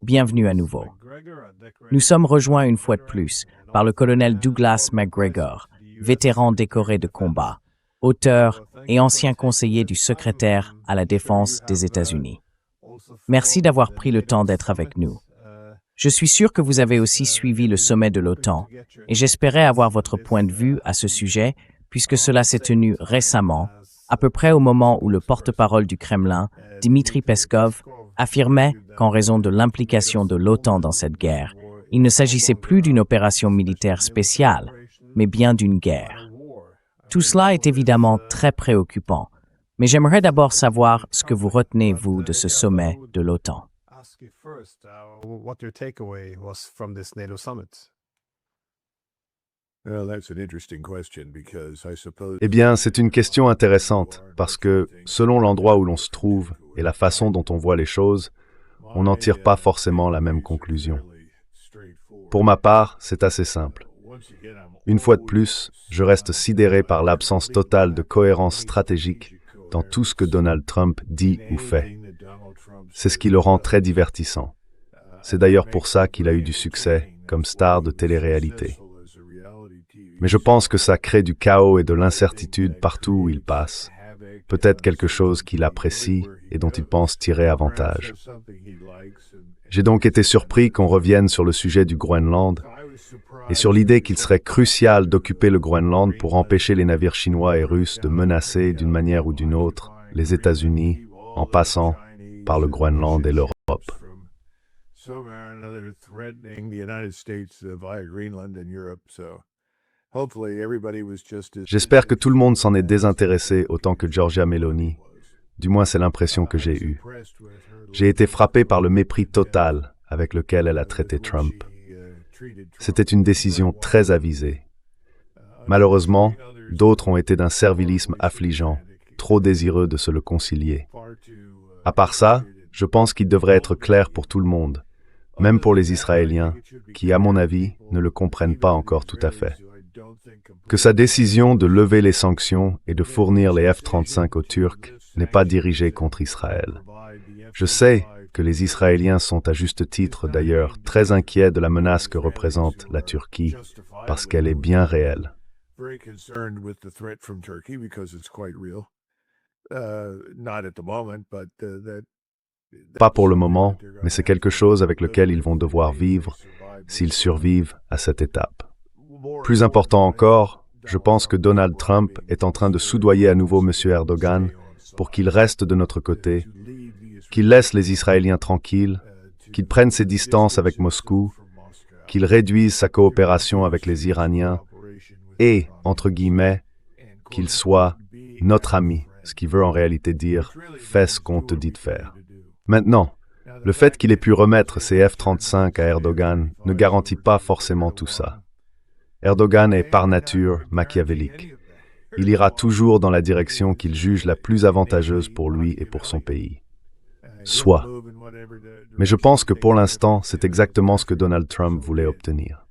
Bienvenue à nouveau. Nous sommes rejoints une fois de plus par le colonel Douglas McGregor, vétéran décoré de combat, auteur et ancien conseiller du secrétaire à la défense des États-Unis. Merci d'avoir pris le temps d'être avec nous. Je suis sûr que vous avez aussi suivi le sommet de l'OTAN et j'espérais avoir votre point de vue à ce sujet puisque cela s'est tenu récemment, à peu près au moment où le porte-parole du Kremlin, Dmitri Peskov, affirmait qu'en raison de l'implication de l'OTAN dans cette guerre, il ne s'agissait plus d'une opération militaire spéciale, mais bien d'une guerre. Tout cela est évidemment très préoccupant, mais j'aimerais d'abord savoir ce que vous retenez, vous, de ce sommet de l'OTAN. Eh bien, c'est une question intéressante, parce que, selon l'endroit où l'on se trouve et la façon dont on voit les choses, on n'en tire pas forcément la même conclusion. Pour ma part, c'est assez simple. Une fois de plus, je reste sidéré par l'absence totale de cohérence stratégique dans tout ce que Donald Trump dit ou fait. C'est ce qui le rend très divertissant. C'est d'ailleurs pour ça qu'il a eu du succès comme star de télé-réalité. Mais je pense que ça crée du chaos et de l'incertitude partout où il passe. Peut-être quelque chose qu'il apprécie et dont il pense tirer avantage. J'ai donc été surpris qu'on revienne sur le sujet du Groenland et sur l'idée qu'il serait crucial d'occuper le Groenland pour empêcher les navires chinois et russes de menacer d'une manière ou d'une autre les États-Unis en passant par le Groenland et l'Europe. J'espère que tout le monde s'en est désintéressé autant que Giorgia Meloni. Du moins, c'est l'impression que j'ai eue. J'ai été frappé par le mépris total avec lequel elle a traité Trump. C'était une décision très avisée. Malheureusement, d'autres ont été d'un servilisme affligeant, trop désireux de se le concilier. À part ça, je pense qu'il devrait être clair pour tout le monde, même pour les Israéliens, qui, à mon avis, ne le comprennent pas encore tout à fait. Que sa décision de lever les sanctions et de fournir les F-35 aux Turcs n'est pas dirigée contre Israël. Je sais que les Israéliens sont à juste titre, d'ailleurs, très inquiets de la menace que représente la Turquie, parce qu'elle est bien réelle. Pas pour le moment, mais c'est quelque chose avec lequel ils vont devoir vivre s'ils survivent à cette étape. Plus important encore, je pense que Donald Trump est en train de soudoyer à nouveau M. Erdogan pour qu'il reste de notre côté, qu'il laisse les Israéliens tranquilles, qu'il prenne ses distances avec Moscou, qu'il réduise sa coopération avec les Iraniens et, entre guillemets, qu'il soit notre ami, ce qui veut en réalité dire « fais ce qu'on te dit de faire ». Maintenant, le fait qu'il ait pu remettre ses F-35 à Erdogan ne garantit pas forcément tout ça. Erdogan est par nature machiavélique. Il ira toujours dans la direction qu'il juge la plus avantageuse pour lui et pour son pays. Soit. Mais je pense que pour l'instant, c'est exactement ce que Donald Trump voulait obtenir.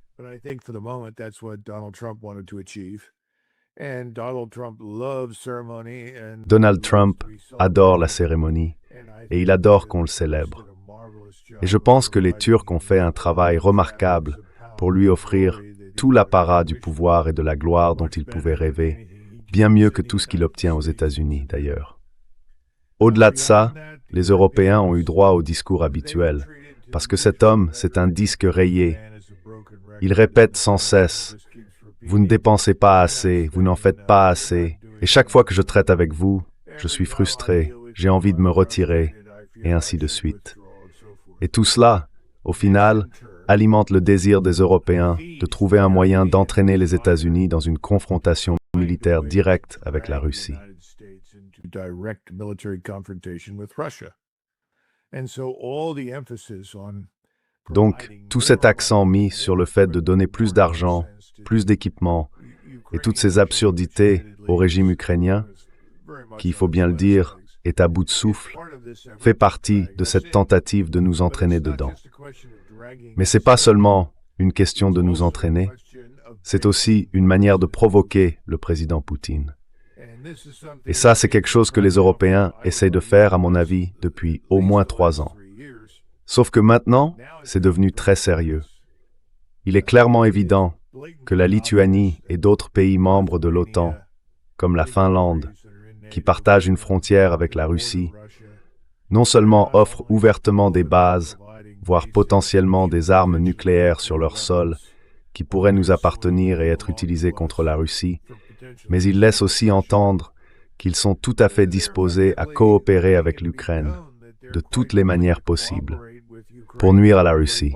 Donald Trump adore la cérémonie et il adore qu'on le célèbre. Et je pense que les Turcs ont fait un travail remarquable pour lui offrir tout l'apparat du pouvoir et de la gloire dont il pouvait rêver, bien mieux que tout ce qu'il obtient aux États-Unis d'ailleurs. Au-delà de ça, les Européens ont eu droit au discours habituel, parce que cet homme, c'est un disque rayé. Il répète sans cesse « Vous ne dépensez pas assez, vous n'en faites pas assez, et chaque fois que je traite avec vous, je suis frustré, j'ai envie de me retirer, et ainsi de suite. » Et tout cela, au final, alimente le désir des Européens de trouver un moyen d'entraîner les États-Unis dans une confrontation militaire directe avec la Russie. Donc, tout cet accent mis sur le fait de donner plus d'argent, plus d'équipements, et toutes ces absurdités au régime ukrainien, qui, il faut bien le dire, est à bout de souffle, fait partie de cette tentative de nous entraîner dedans. Mais ce n'est pas seulement une question de nous entraîner, c'est aussi une manière de provoquer le président Poutine. Et ça, c'est quelque chose que les Européens essayent de faire, à mon avis, depuis au moins 3 ans. Sauf que maintenant, c'est devenu très sérieux. Il est clairement évident que la Lituanie et d'autres pays membres de l'OTAN, comme la Finlande, qui partagent une frontière avec la Russie, non seulement offrent ouvertement des bases, voire potentiellement des armes nucléaires sur leur sol, qui pourraient nous appartenir et être utilisées contre la Russie, mais ils laissent aussi entendre qu'ils sont tout à fait disposés à coopérer avec l'Ukraine, de toutes les manières possibles, pour nuire à la Russie.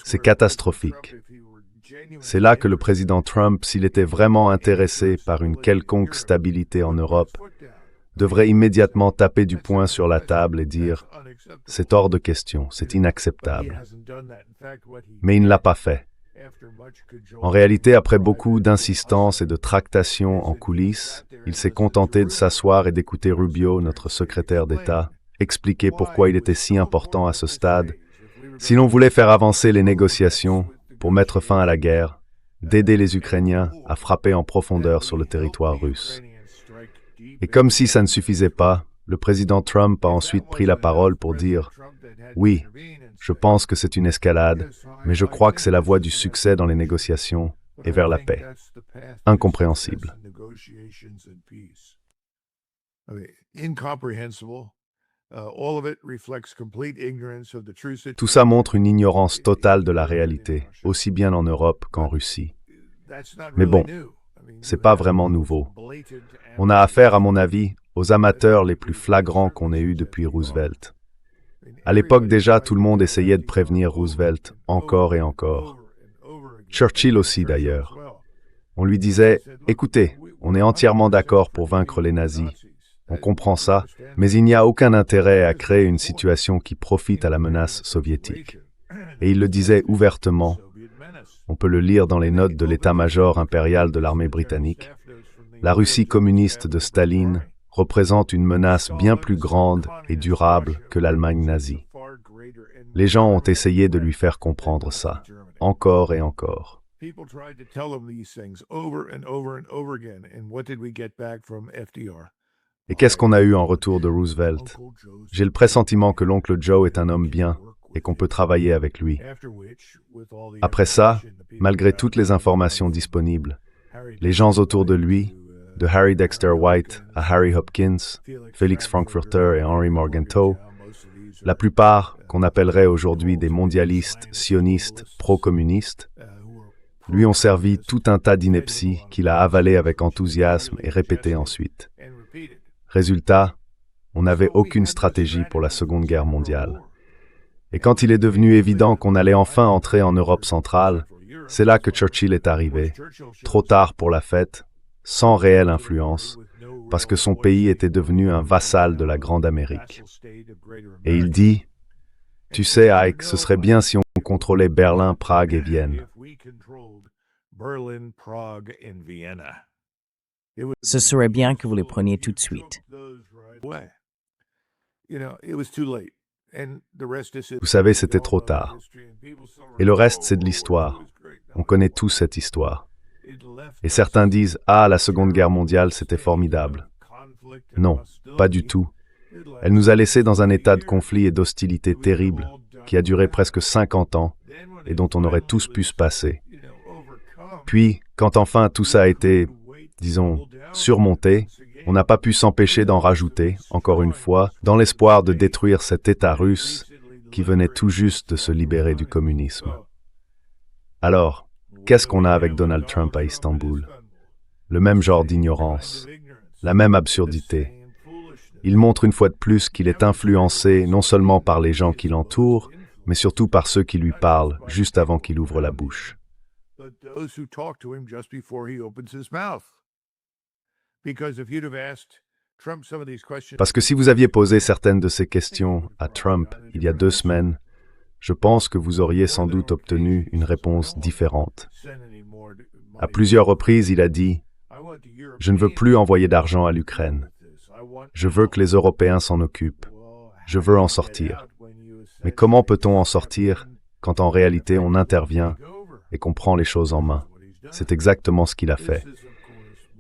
C'est catastrophique. C'est là que le président Trump, s'il était vraiment intéressé par une quelconque stabilité en Europe, devrait immédiatement taper du poing sur la table et dire « C'est hors de question, c'est inacceptable ». Mais il ne l'a pas fait. En réalité, après beaucoup d'insistance et de tractations en coulisses, il s'est contenté de s'asseoir et d'écouter Rubio, notre secrétaire d'État, expliquer pourquoi il était si important à ce stade, si l'on voulait faire avancer les négociations pour mettre fin à la guerre, d'aider les Ukrainiens à frapper en profondeur sur le territoire russe. Et comme si ça ne suffisait pas, le président Trump a ensuite pris la parole pour dire « Oui, je pense que c'est une escalade, mais je crois que c'est la voie du succès dans les négociations et vers la paix. » Incompréhensible. Tout ça montre une ignorance totale de la réalité, aussi bien en Europe qu'en Russie. Mais bon, c'est pas vraiment nouveau. On a affaire, à mon avis, aux amateurs les plus flagrants qu'on ait eus depuis Roosevelt. À l'époque déjà, tout le monde essayait de prévenir Roosevelt encore et encore. Churchill aussi d'ailleurs. On lui disait « Écoutez, on est entièrement d'accord pour vaincre les nazis. On comprend ça, mais il n'y a aucun intérêt à créer une situation qui profite à la menace soviétique. » Et il le disait ouvertement. On peut le lire dans les notes de l'état-major impérial de l'armée britannique. La Russie communiste de Staline représente une menace bien plus grande et durable que l'Allemagne nazie. Les gens ont essayé de lui faire comprendre ça, encore et encore. Et qu'est-ce qu'on a eu en retour de Roosevelt? J'ai le pressentiment que l'oncle Joe est un homme bien et qu'on peut travailler avec lui. Après ça, malgré toutes les informations disponibles, les gens autour de lui, de Harry Dexter White à Harry Hopkins, Félix Frankfurter et Henry Morgenthau, la plupart, qu'on appellerait aujourd'hui des mondialistes, sionistes, pro-communistes, lui ont servi tout un tas d'inepties qu'il a avalées avec enthousiasme et répétées ensuite. Résultat, on n'avait aucune stratégie pour la Seconde Guerre mondiale. Et quand il est devenu évident qu'on allait enfin entrer en Europe centrale, c'est là que Churchill est arrivé, trop tard pour la fête, sans réelle influence, parce que son pays était devenu un vassal de la Grande Amérique. Et il dit, « Tu sais, Ike, ce serait bien si on contrôlait Berlin, Prague et Vienne. » Ce serait bien que vous les preniez tout de suite. Vous savez, c'était trop tard. Et le reste, c'est de l'histoire. On connaît tous cette histoire. Et certains disent « Ah, la Seconde Guerre mondiale, c'était formidable. » Non, pas du tout. Elle nous a laissés dans un état de conflit et d'hostilité terrible qui a duré presque 50 ans et dont on aurait tous pu se passer. Puis, quand enfin tout ça a été, disons, surmonté, on n'a pas pu s'empêcher d'en rajouter, encore une fois, dans l'espoir de détruire cet État russe qui venait tout juste de se libérer du communisme. Alors, qu'est-ce qu'on a avec Donald Trump à Istanbul? Le même genre d'ignorance, la même absurdité. Il montre une fois de plus qu'il est influencé non seulement par les gens qui l'entourent, mais surtout par ceux qui lui parlent juste avant qu'il ouvre la bouche. Parce que si vous aviez posé certaines de ces questions à Trump il y a 2 semaines, je pense que vous auriez sans doute obtenu une réponse différente. À plusieurs reprises, il a dit « Je ne veux plus envoyer d'argent à l'Ukraine. Je veux que les Européens s'en occupent. Je veux en sortir. » Mais comment peut-on en sortir quand en réalité on intervient et qu'on prend les choses en main. C'est exactement ce qu'il a fait.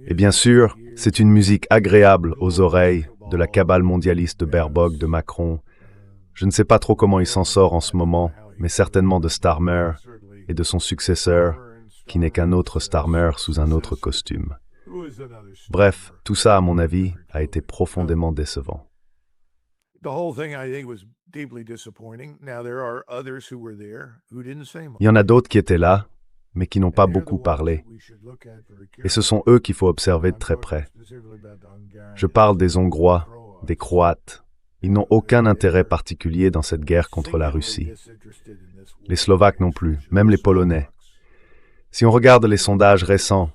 Et bien sûr, c'est une musique agréable aux oreilles de la cabale mondialiste de Baerbock, de Macron. Je ne sais pas trop comment il s'en sort en ce moment, mais certainement de Starmer et de son successeur, qui n'est qu'un autre Starmer sous un autre costume. Bref, tout ça, à mon avis, a été profondément décevant. Il y en a d'autres qui étaient là, mais qui n'ont pas beaucoup parlé. Et ce sont eux qu'il faut observer de très près. Je parle des Hongrois, des Croates. Ils n'ont aucun intérêt particulier dans cette guerre contre la Russie. Les Slovaques non plus, même les Polonais. Si on regarde les sondages récents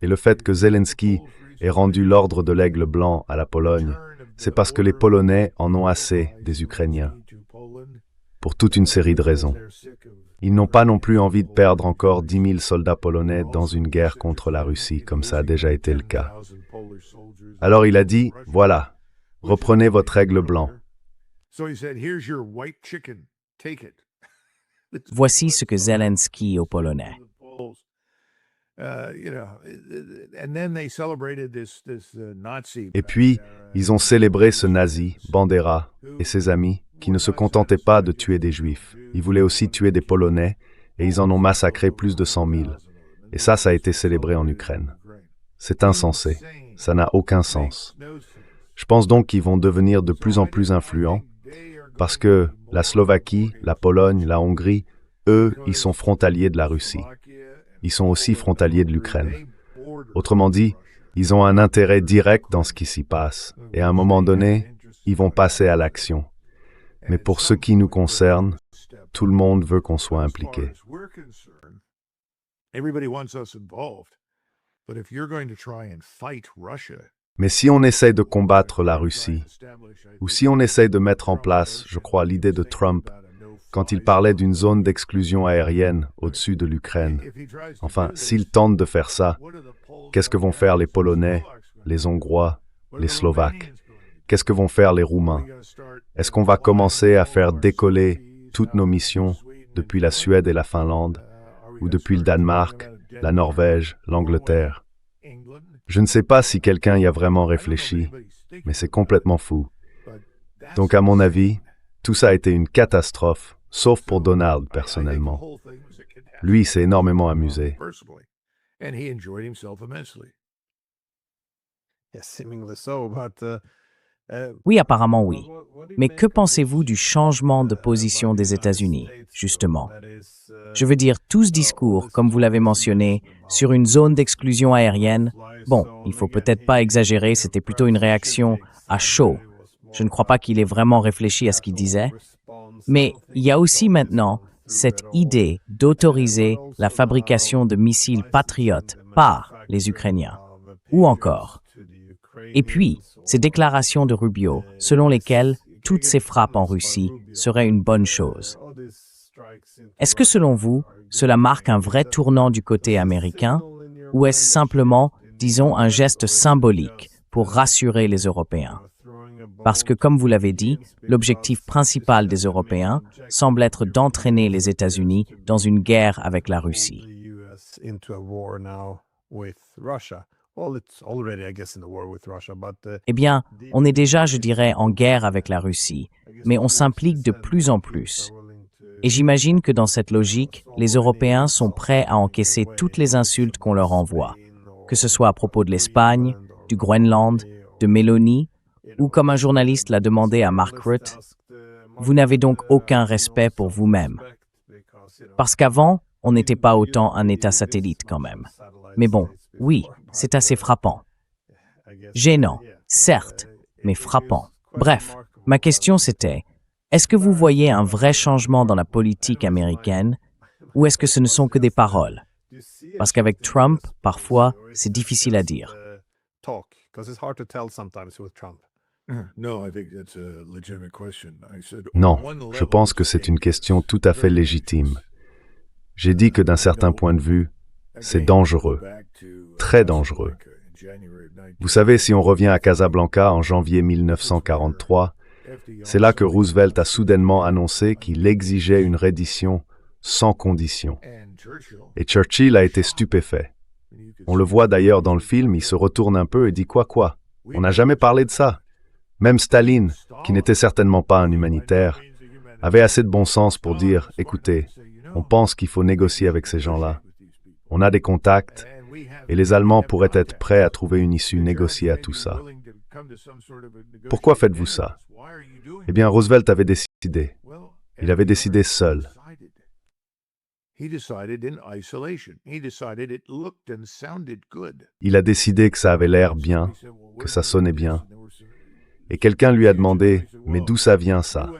et le fait que Zelensky ait rendu l'ordre de l'aigle blanc à la Pologne, c'est parce que les Polonais en ont assez des Ukrainiens. Pour toute une série de raisons. Ils n'ont pas non plus envie de perdre encore 10 000 soldats polonais dans une guerre contre la Russie, comme ça a déjà été le cas. Alors il a dit, voilà, reprenez votre aigle blanc. Voici ce que Zelensky aux Polonais. Et puis, ils ont célébré ce nazi, Bandera, et ses amis, qui ne se contentaient pas de tuer des Juifs. Ils voulaient aussi tuer des Polonais, et ils en ont massacré plus de 100 000. Et ça a été célébré en Ukraine. C'est insensé. Ça n'a aucun sens. Je pense donc qu'ils vont devenir de plus en plus influents, parce que la Slovaquie, la Pologne, la Hongrie, eux, ils sont frontaliers de la Russie. Ils sont aussi frontaliers de l'Ukraine. Autrement dit, ils ont un intérêt direct dans ce qui s'y passe, et à un moment donné, ils vont passer à l'action. Mais pour ce qui nous concerne, tout le monde veut qu'on soit impliqué. Mais si on essaie de combattre la Russie, ou si on essaie de mettre en place, je crois, l'idée de Trump, quand il parlait d'une zone d'exclusion aérienne au-dessus de l'Ukraine, enfin, s'il tente de faire ça, qu'est-ce que vont faire les Polonais, les Hongrois, les Slovaques? Qu'est-ce que vont faire les Roumains? Est-ce qu'on va commencer à faire décoller toutes nos missions depuis la Suède et la Finlande, ou depuis le Danemark, la Norvège, l'Angleterre? Je ne sais pas si quelqu'un y a vraiment réfléchi, mais c'est complètement fou. Donc à mon avis, tout ça a été une catastrophe, sauf pour Donald personnellement. Lui s'est énormément amusé. Oui, apparemment oui. Mais que pensez-vous du changement de position des États-Unis, justement? Je veux dire, tout ce discours, comme vous l'avez mentionné, sur une zone d'exclusion aérienne, bon, il faut peut-être pas exagérer, c'était plutôt une réaction à chaud. Je ne crois pas qu'il ait vraiment réfléchi à ce qu'il disait. Mais il y a aussi maintenant cette idée d'autoriser la fabrication de missiles patriotes par les Ukrainiens. Ou encore. Et puis, ces déclarations de Rubio, selon lesquelles toutes ces frappes en Russie seraient une bonne chose. Est-ce que selon vous, cela marque un vrai tournant du côté américain, ou est-ce simplement, disons, un geste symbolique pour rassurer les Européens? Parce que, comme vous l'avez dit, l'objectif principal des Européens semble être d'entraîner les États-Unis dans une guerre avec la Russie. Eh bien, on est déjà, je dirais, en guerre avec la Russie, mais on s'implique de plus en plus. Et j'imagine que dans cette logique, les Européens sont prêts à encaisser toutes les insultes qu'on leur envoie, que ce soit à propos de l'Espagne, du Groenland, de Mélanie, ou comme un journaliste l'a demandé à Mark Rutte, vous n'avez donc aucun respect pour vous-même. Parce qu'avant, on n'était pas autant un État satellite quand même. Mais bon, oui, c'est assez frappant. Gênant, certes, mais frappant. Bref, ma question c'était, est-ce que vous voyez un vrai changement dans la politique américaine, ou est-ce que ce ne sont que des paroles? Parce qu'avec Trump, parfois, c'est difficile à dire. Non, je pense que c'est une question tout à fait légitime. J'ai dit que d'un certain point de vue, c'est dangereux, très dangereux. Vous savez, si on revient à Casablanca en janvier 1943, c'est là que Roosevelt a soudainement annoncé qu'il exigeait une reddition sans condition. Et Churchill a été stupéfait. On le voit d'ailleurs dans le film, il se retourne un peu et dit quoi? On n'a jamais parlé de ça. Même Staline, qui n'était certainement pas un humanitaire, avait assez de bon sens pour dire « Écoutez, on pense qu'il faut négocier avec ces gens-là. On a des contacts et les Allemands pourraient être prêts à trouver une issue négociée à tout ça. Pourquoi faites-vous ça? » Eh bien, Roosevelt avait décidé. Il avait décidé seul. Il a décidé que ça avait l'air bien, que ça sonnait bien. Et quelqu'un lui a demandé « Mais d'où ça vient, ça ?»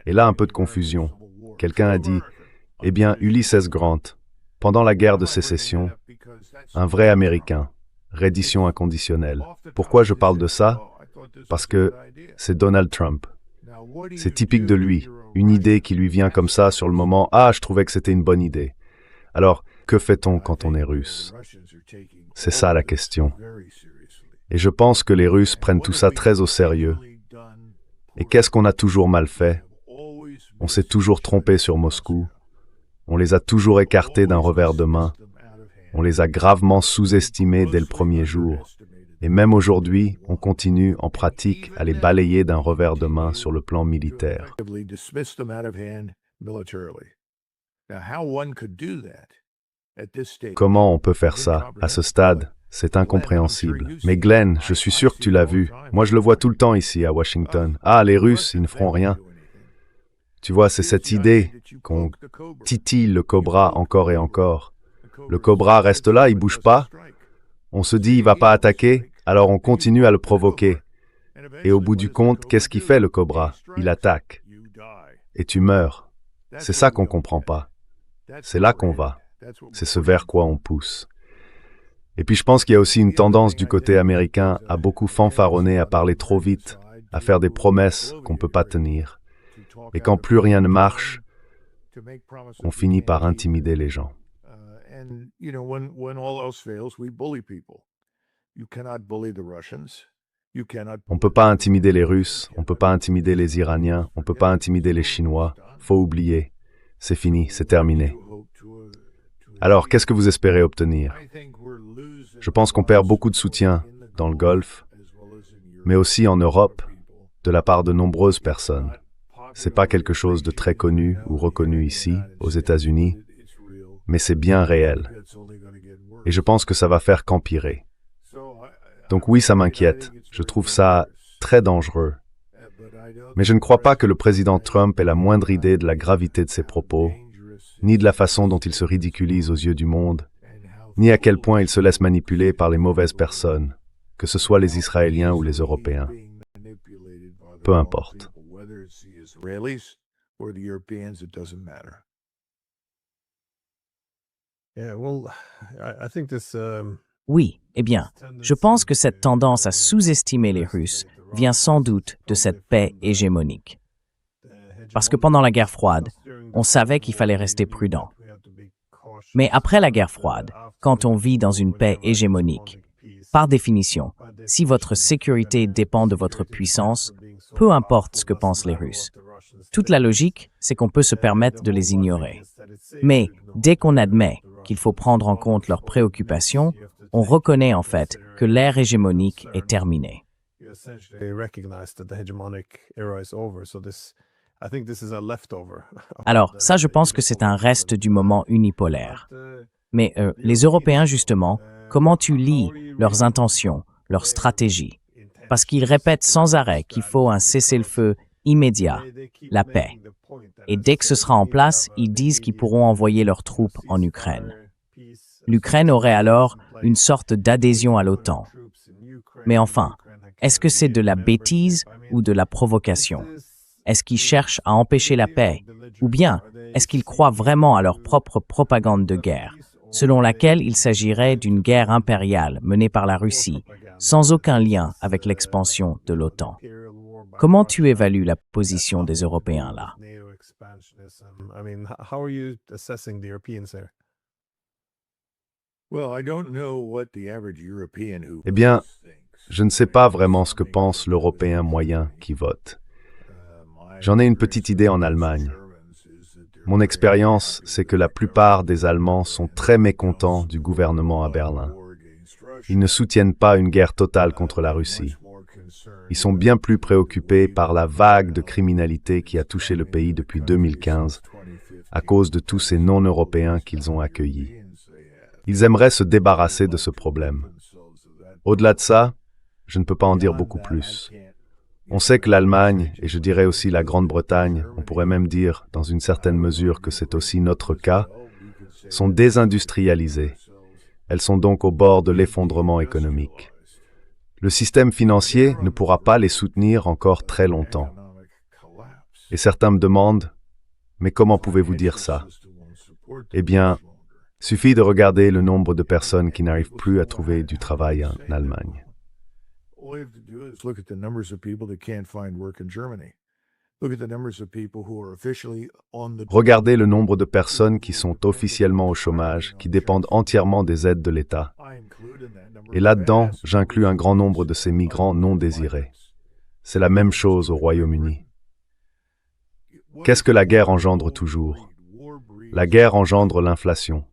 Et là, un peu de confusion. Quelqu'un a dit « Eh bien, Ulysses Grant, pendant la guerre de sécession, un vrai Américain, reddition inconditionnelle. » Pourquoi je parle de ça? Parce que c'est Donald Trump. C'est typique de lui, une idée qui lui vient comme ça sur le moment « Ah, je trouvais que c'était une bonne idée. » Alors, que fait-on quand on est russe? C'est ça la question. Et je pense que les Russes prennent tout ça très au sérieux. Et qu'est-ce qu'on a toujours mal fait? On s'est toujours trompé sur Moscou. On les a toujours écartés d'un revers de main. On les a gravement sous-estimés dès le premier jour. Et même aujourd'hui, on continue en pratique à les balayer d'un revers de main sur le plan militaire. Comment on peut faire ça à ce stade? C'est incompréhensible. Mais Glenn, je suis sûr que tu l'as vu. Moi, je le vois tout le temps ici à Washington. Ah, les Russes, ils ne feront rien. Tu vois, c'est cette idée qu'on titille le cobra encore et encore. Le cobra reste là, il bouge pas. On se dit, il va pas attaquer, alors on continue à le provoquer. Et au bout du compte, qu'est-ce qu'il fait le cobra? Il attaque. Et tu meurs. C'est ça qu'on comprend pas. C'est là qu'on va. C'est ce vers quoi on pousse. Et puis je pense qu'il y a aussi une tendance du côté américain à beaucoup fanfaronner, à parler trop vite, à faire des promesses qu'on ne peut pas tenir. Et quand plus rien ne marche, on finit par intimider les gens. On ne peut pas intimider les Russes, on ne peut pas intimider les Iraniens, on ne peut pas intimider les Chinois. Faut oublier. C'est fini, c'est terminé. Alors, qu'est-ce que vous espérez obtenir? Je pense qu'on perd beaucoup de soutien dans le Golfe, mais aussi en Europe, de la part de nombreuses personnes. C'est pas quelque chose de très connu ou reconnu ici, aux États-Unis, mais c'est bien réel. Et je pense que ça va faire qu'empirer. Donc oui, ça m'inquiète. Je trouve ça très dangereux. Mais je ne crois pas que le président Trump ait la moindre idée de la gravité de ses propos, ni de la façon dont il se ridiculise aux yeux du monde, ni à quel point il se laisse manipuler par les mauvaises personnes, que ce soit les Israéliens ou les Européens. Peu importe. Oui, eh bien, je pense que cette tendance à sous-estimer les Russes vient sans doute de cette paix hégémonique. Parce que pendant la guerre froide, on savait qu'il fallait rester prudent. Mais après la guerre froide, quand on vit dans une paix hégémonique, par définition, si votre sécurité dépend de votre puissance, peu importe ce que pensent les Russes. Toute la logique, c'est qu'on peut se permettre de les ignorer. Mais dès qu'on admet qu'il faut prendre en compte leurs préoccupations, on reconnaît en fait que l'ère hégémonique est terminée. Alors, ça, je pense que c'est un reste du moment unipolaire. Mais les Européens, justement, comment tu lis leurs intentions, leurs stratégies? Parce qu'ils répètent sans arrêt qu'il faut un cessez-le-feu immédiat, la paix. Et dès que ce sera en place, ils disent qu'ils pourront envoyer leurs troupes en Ukraine. L'Ukraine aurait alors une sorte d'adhésion à l'OTAN. Mais enfin, est-ce que c'est de la bêtise ou de la provocation? Est-ce qu'ils cherchent à empêcher la paix? Ou bien, est-ce qu'ils croient vraiment à leur propre propagande de guerre, selon laquelle il s'agirait d'une guerre impériale menée par la Russie, sans aucun lien avec l'expansion de l'OTAN? Comment tu évalues la position des Européens là? Eh bien, je ne sais pas vraiment ce que pense l'Européen moyen qui vote. J'en ai une petite idée en Allemagne. Mon expérience, c'est que la plupart des Allemands sont très mécontents du gouvernement à Berlin. Ils ne soutiennent pas une guerre totale contre la Russie. Ils sont bien plus préoccupés par la vague de criminalité qui a touché le pays depuis 2015 à cause de tous ces non-Européens qu'ils ont accueillis. Ils aimeraient se débarrasser de ce problème. Au-delà de ça, je ne peux pas en dire beaucoup plus. On sait que l'Allemagne, et je dirais aussi la Grande-Bretagne, on pourrait même dire dans une certaine mesure que c'est aussi notre cas, sont désindustrialisées. Elles sont donc au bord de l'effondrement économique. Le système financier ne pourra pas les soutenir encore très longtemps. Et certains me demandent, mais comment pouvez-vous dire ça? Eh bien, suffit de regarder le nombre de personnes qui n'arrivent plus à trouver du travail en Allemagne. Regardez le nombre de personnes qui sont officiellement au chômage, qui dépendent entièrement des aides de l'État. Et là-dedans, j'inclus un grand nombre de ces migrants non désirés. C'est la même chose au Royaume-Uni. Qu'est-ce que la guerre engendre toujours? La guerre engendre l'inflation.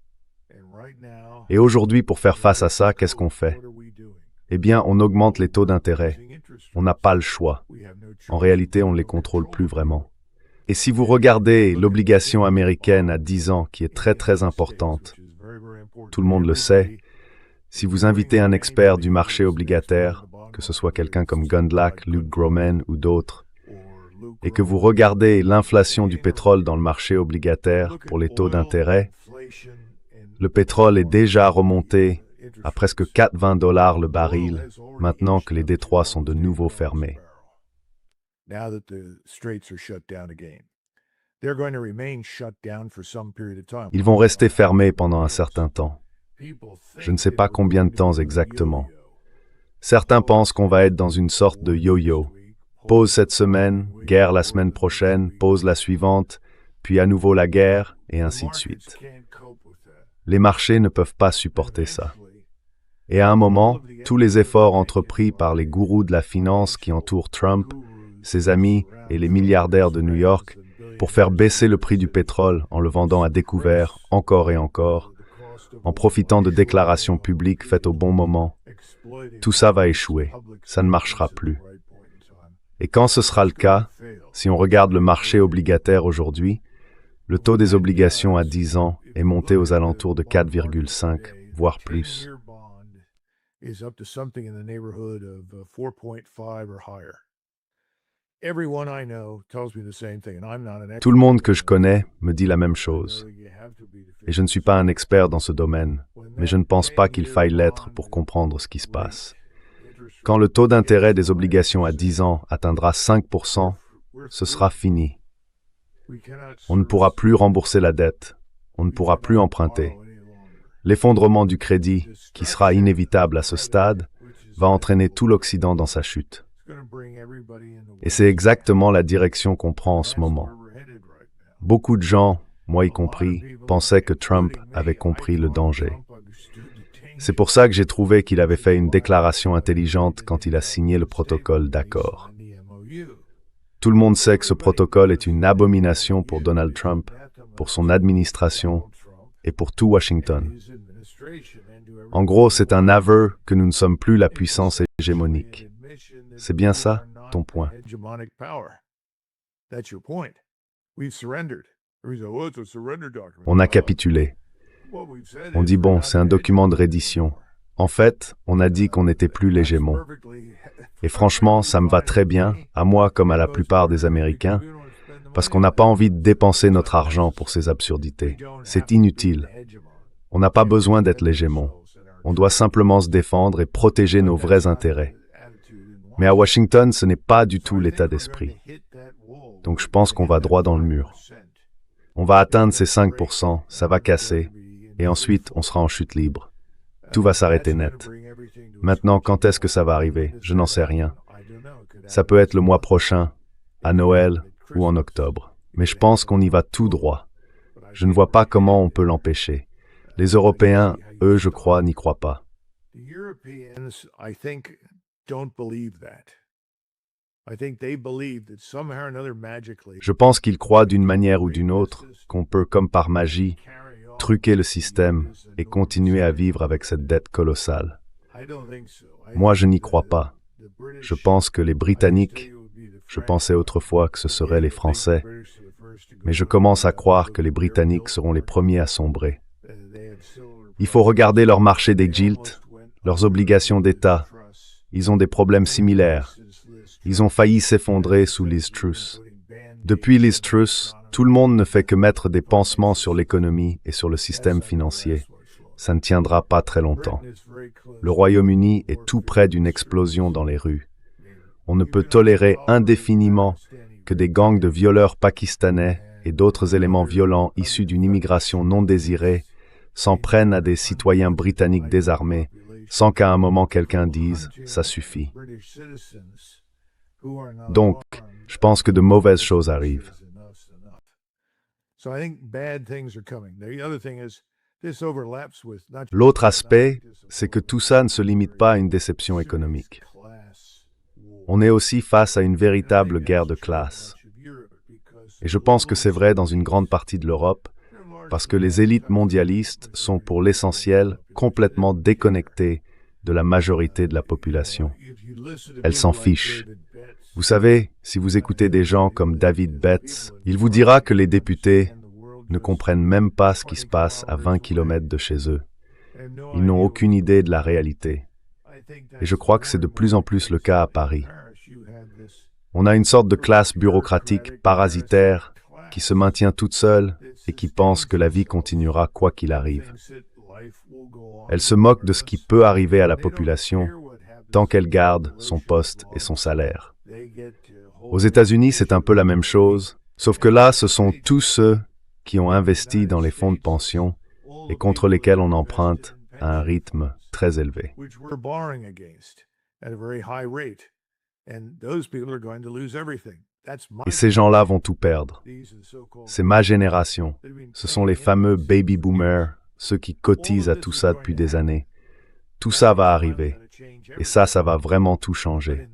Et aujourd'hui, pour faire face à ça, qu'est-ce qu'on fait? Eh bien, on augmente les taux d'intérêt. On n'a pas le choix. En réalité, on ne les contrôle plus vraiment. Et si vous regardez l'obligation américaine à 10 ans, qui est très très importante, tout le monde le sait, si vous invitez un expert du marché obligataire, que ce soit quelqu'un comme Gundlach, Luke Gromen ou d'autres, et que vous regardez l'inflation du pétrole dans le marché obligataire pour les taux d'intérêt, le pétrole est déjà remonté à presque 4,20 $ le baril, maintenant que les détroits sont de nouveau fermés. Ils vont rester fermés pendant un certain temps. Je ne sais pas combien de temps exactement. Certains pensent qu'on va être dans une sorte de yo-yo. Pause cette semaine, guerre la semaine prochaine, pause la suivante, puis à nouveau la guerre, et ainsi de suite. Les marchés ne peuvent pas supporter ça. Et à un moment, tous les efforts entrepris par les gourous de la finance qui entourent Trump, ses amis et les milliardaires de New York, pour faire baisser le prix du pétrole en le vendant à découvert encore et encore, en profitant de déclarations publiques faites au bon moment, tout ça va échouer. Ça ne marchera plus. Et quand ce sera le cas, si on regarde le marché obligataire aujourd'hui, le taux des obligations à 10 ans est monté aux alentours de 4,5, voire plus. Tout le monde que je connais me dit la même chose. Et je ne suis pas un expert dans ce domaine, mais je ne pense pas qu'il faille l'être pour comprendre ce qui se passe. Quand le taux d'intérêt des obligations à 10 ans atteindra 5%, ce sera fini. On ne pourra plus rembourser la dette, on ne pourra plus emprunter. L'effondrement du crédit, qui sera inévitable à ce stade, va entraîner tout l'Occident dans sa chute. Et c'est exactement la direction qu'on prend en ce moment. Beaucoup de gens, moi y compris, pensaient que Trump avait compris le danger. C'est pour ça que j'ai trouvé qu'il avait fait une déclaration intelligente quand il a signé le protocole d'accord. Tout le monde sait que ce protocole est une abomination pour Donald Trump, pour son administration et pour tout Washington. En gros, c'est un aveu que nous ne sommes plus la puissance hégémonique. C'est bien ça, ton point. On a capitulé. On dit bon, c'est un document de reddition. En fait, on a dit qu'on n'était plus l'hégémon. Et franchement, ça me va très bien, à moi comme à la plupart des Américains, parce qu'on n'a pas envie de dépenser notre argent pour ces absurdités. C'est inutile. On n'a pas besoin d'être l'hégémon. On doit simplement se défendre et protéger nos vrais intérêts. Mais à Washington, ce n'est pas du tout l'état d'esprit. Donc je pense qu'on va droit dans le mur. On va atteindre ces 5%, ça va casser, et ensuite on sera en chute libre. Tout va s'arrêter net. Maintenant, quand est-ce que ça va arriver? Je n'en sais rien. Ça peut être le mois prochain, à Noël ou en octobre. Mais je pense qu'on y va tout droit. Je ne vois pas comment on peut l'empêcher. Les Européens, eux, je crois, n'y croient pas. Je pense qu'ils croient d'une manière ou d'une autre qu'on peut, comme par magie, truquer le système et continuer à vivre avec cette dette colossale. Moi, je n'y crois pas. Je pense que les Britanniques, je pensais autrefois que ce seraient les Français, mais je commence à croire que les Britanniques seront les premiers à sombrer. Il faut regarder leur marché des gilts, leurs obligations d'État. Ils ont des problèmes similaires. Ils ont failli s'effondrer sous Liz Truss. Depuis Liz Truss, tout le monde ne fait que mettre des pansements sur l'économie et sur le système financier. Ça ne tiendra pas très longtemps. Le Royaume-Uni est tout près d'une explosion dans les rues. On ne peut tolérer indéfiniment que des gangs de violeurs pakistanais et d'autres éléments violents issus d'une immigration non désirée s'en prennent à des citoyens britanniques désarmés, sans qu'à un moment quelqu'un dise « ça suffit ». Donc, je pense que de mauvaises choses arrivent. L'autre aspect, c'est que tout ça ne se limite pas à une déception économique. On est aussi face à une véritable guerre de classe. Et je pense que c'est vrai dans une grande partie de l'Europe, parce que les élites mondialistes sont pour l'essentiel complètement déconnectées de la majorité de la population. Elles s'en fichent. Vous savez, si vous écoutez des gens comme David Betts, il vous dira que les députés ne comprennent même pas ce qui se passe à 20 kilomètres de chez eux. Ils n'ont aucune idée de la réalité. Et je crois que c'est de plus en plus le cas à Paris. On a une sorte de classe bureaucratique parasitaire qui se maintient toute seule et qui pense que la vie continuera quoi qu'il arrive. Elle se moque de ce qui peut arriver à la population tant qu'elle garde son poste et son salaire. Aux États-Unis, c'est un peu la même chose, sauf que là, ce sont tous ceux qui ont investi dans les fonds de pension et contre lesquels on emprunte à un rythme très élevé. Et ces gens-là vont tout perdre. C'est ma génération. Ce sont les fameux baby boomers, ceux qui cotisent à tout ça depuis des années. Tout ça va arriver. Et ça va vraiment tout changer.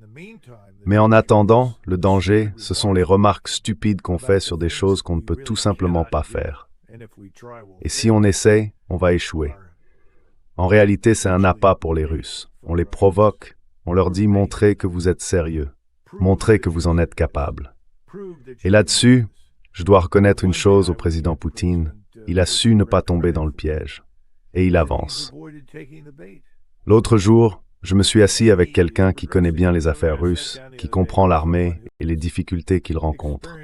Mais en attendant, le danger, ce sont les remarques stupides qu'on fait sur des choses qu'on ne peut tout simplement pas faire. Et si on essaie, on va échouer. En réalité, c'est un appât pour les Russes. On les provoque, on leur dit « montrez que vous êtes sérieux, montrez que vous en êtes capable ». Et là-dessus, je dois reconnaître une chose au président Poutine, il a su ne pas tomber dans le piège. Et il avance. L'autre jour, je me suis assis avec quelqu'un qui connaît bien les affaires russes, qui comprend l'armée et les difficultés qu'il rencontre.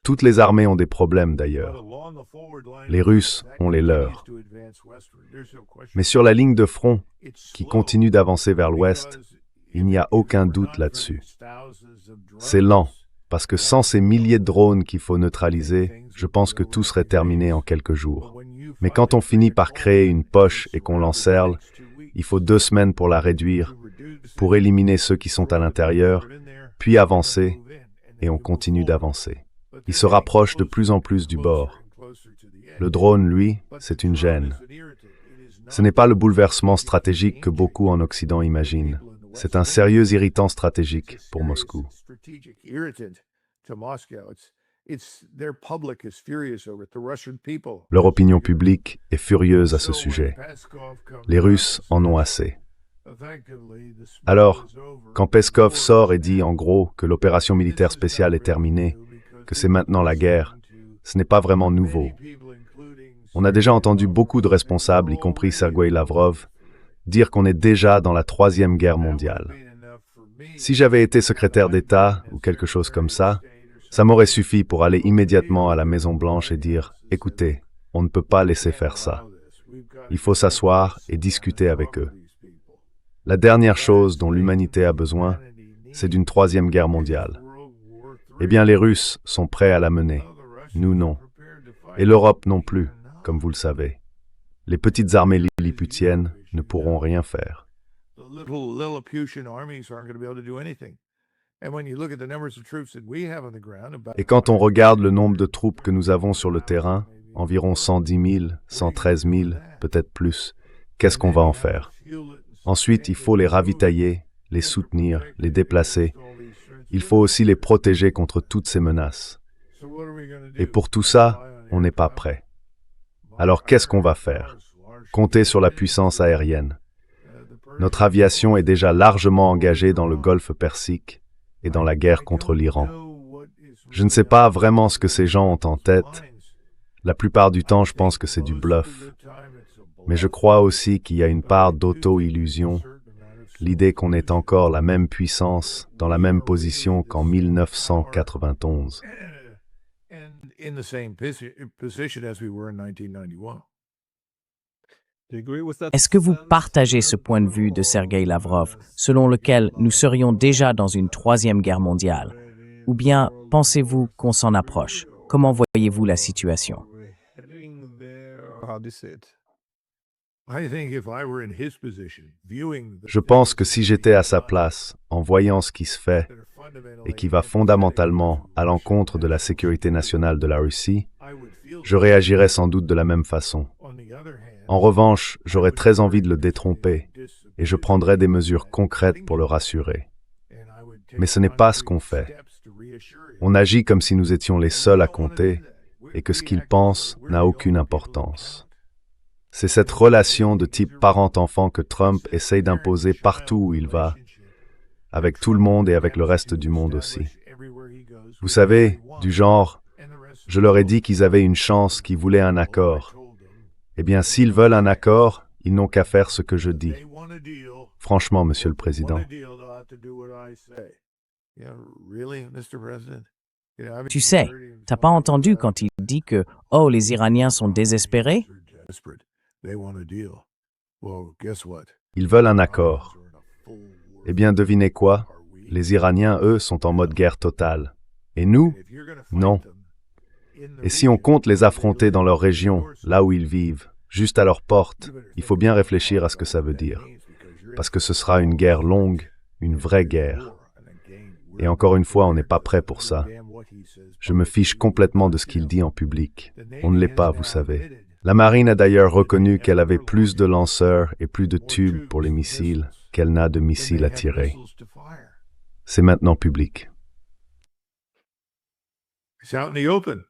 Toutes les armées ont des problèmes d'ailleurs. Les Russes ont les leurs. Mais sur la ligne de front, qui continue d'avancer vers l'ouest, il n'y a aucun doute là-dessus. C'est lent, parce que sans ces milliers de drones qu'il faut neutraliser, je pense que tout serait terminé en quelques jours. Mais quand on finit par créer une poche et qu'on l'encercle, il faut 2 semaines pour la réduire, pour éliminer ceux qui sont à l'intérieur, puis avancer, et on continue d'avancer. Il se rapproche de plus en plus du bord. Le drone, lui, c'est une gêne. Ce n'est pas le bouleversement stratégique que beaucoup en Occident imaginent. C'est un sérieux irritant stratégique pour Moscou. Leur opinion publique est furieuse à ce sujet. Les Russes en ont assez. Alors, quand Peskov sort et dit en gros que l'opération militaire spéciale est terminée, que c'est maintenant la guerre, ce n'est pas vraiment nouveau. On a déjà entendu beaucoup de responsables, y compris Sergueï Lavrov, dire qu'on est déjà dans la 3e guerre mondiale. Si j'avais été secrétaire d'État ou quelque chose comme ça m'aurait suffi pour aller immédiatement à la Maison-Blanche et dire « Écoutez, on ne peut pas laisser faire ça. Il faut s'asseoir et discuter avec eux. » La dernière chose dont l'humanité a besoin, c'est d'une 3e guerre mondiale. Eh bien, les Russes sont prêts à la mener. Nous, non. Et l'Europe non plus, comme vous le savez. Les petites armées lilliputiennes ne pourront rien faire. Et quand on regarde le nombre de troupes que nous avons sur le terrain, environ 110 000, 113 000, peut-être plus, qu'est-ce qu'on va en faire? Ensuite, il faut les ravitailler, les soutenir, les déplacer. Il faut aussi les protéger contre toutes ces menaces. Et pour tout ça, on n'est pas prêt. Alors qu'est-ce qu'on va faire? Compter sur la puissance aérienne. Notre aviation est déjà largement engagée dans le Golfe Persique et dans la guerre contre l'Iran. Je ne sais pas vraiment ce que ces gens ont en tête. La plupart du temps, je pense que c'est du bluff. Mais je crois aussi qu'il y a une part d'auto-illusion, l'idée qu'on est encore la même puissance, dans la même position qu'en 1991. Est-ce que vous partagez ce point de vue de Sergueï Lavrov, selon lequel nous serions déjà dans une troisième guerre mondiale? Ou bien pensez-vous qu'on s'en approche? Comment voyez-vous la situation? Je pense que si j'étais à sa place, en voyant ce qui se fait, et qui va fondamentalement à l'encontre de la sécurité nationale de la Russie, je réagirais sans doute de la même façon. En revanche, j'aurais très envie de le détromper, et je prendrais des mesures concrètes pour le rassurer. Mais ce n'est pas ce qu'on fait. On agit comme si nous étions les seuls à compter, et que ce qu'il pense n'a aucune importance. C'est cette relation de type parent-enfant que Trump essaye d'imposer partout où il va, avec tout le monde et avec le reste du monde aussi. Vous savez, du genre, je leur ai dit qu'ils avaient une chance, qu'ils voulaient un accord. Eh bien, s'ils veulent un accord, ils n'ont qu'à faire ce que je dis. Franchement, Monsieur le Président. Tu sais, t'as pas entendu quand il dit que « Oh, les Iraniens sont désespérés » ? Ils veulent un accord. Eh bien, devinez quoi? Les Iraniens, eux, sont en mode guerre totale. Et nous? Non. Et si on compte les affronter dans leur région, là où ils vivent, juste à leur porte, il faut bien réfléchir à ce que ça veut dire. Parce que ce sera une guerre longue, une vraie guerre. Et encore une fois, on n'est pas prêt pour ça. Je me fiche complètement de ce qu'il dit en public. On ne l'est pas, vous savez. La marine a d'ailleurs reconnu qu'elle avait plus de lanceurs et plus de tubes pour les missiles qu'elle n'a de missiles à tirer. C'est maintenant public. It's out in the open.